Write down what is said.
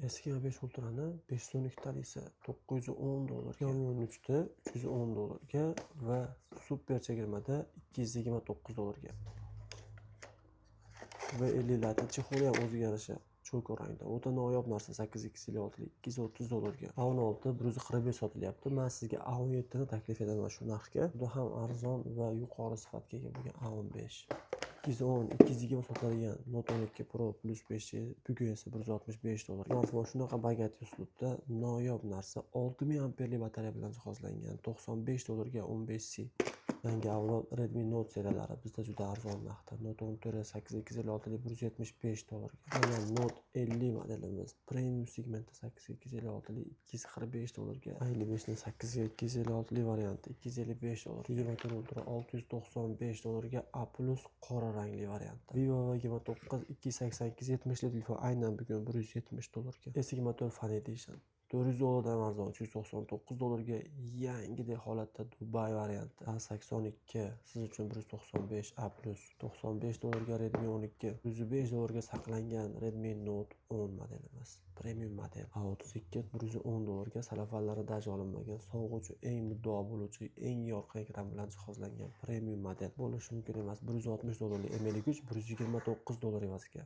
S25 Ultra'ni 512 talisi $910, Yonyon 3'da $310 va super chegirmada $229 va 50 latli chexoli ham o'ziga yarasha cho'k rangda. O'ta noyob narsa 8256 $230. A16 145 sotilyapti. Men sizga A17 ni taklif etaman shu narxga. Juda ham arzon va yuqori sifatga ega bo'lgan A15. 210, 220 sotiladigan Note 12 Pro plus 5G bugun esa $165. Smartfon shunaqa bagat uslubda noyob narsa. 6000 amperli batareya bilan jihozlangan. $95 15C. Yangi avlod Redmi Note seriyalari bizda juda arzon narxda. Note 14 8256 $175. Yana Note 50 modelimiz premium segmentda 8256 $245. A55 ning 8256 varianti $255. 24 Ultra $695 A+ qora rangli variantda. Vivo V29 28870 telefon aynan bugun $170. S24 Fan Edition $400 arzon $399. Yangidek holatda Dubai varianti A82 siz uchun $195 A+. $95 Redmi 12. $105 saqlangan Redmi Note 10 modelimiz. Premium model. A32 $110. Salafallari daj olinmagan, sovg'a uchun eng muddao bo'luvchi, eng yorqin ekran bilan jihozlangan premium model bo'lishi mumkin emas. $160 emeli kuch $129 evaziga.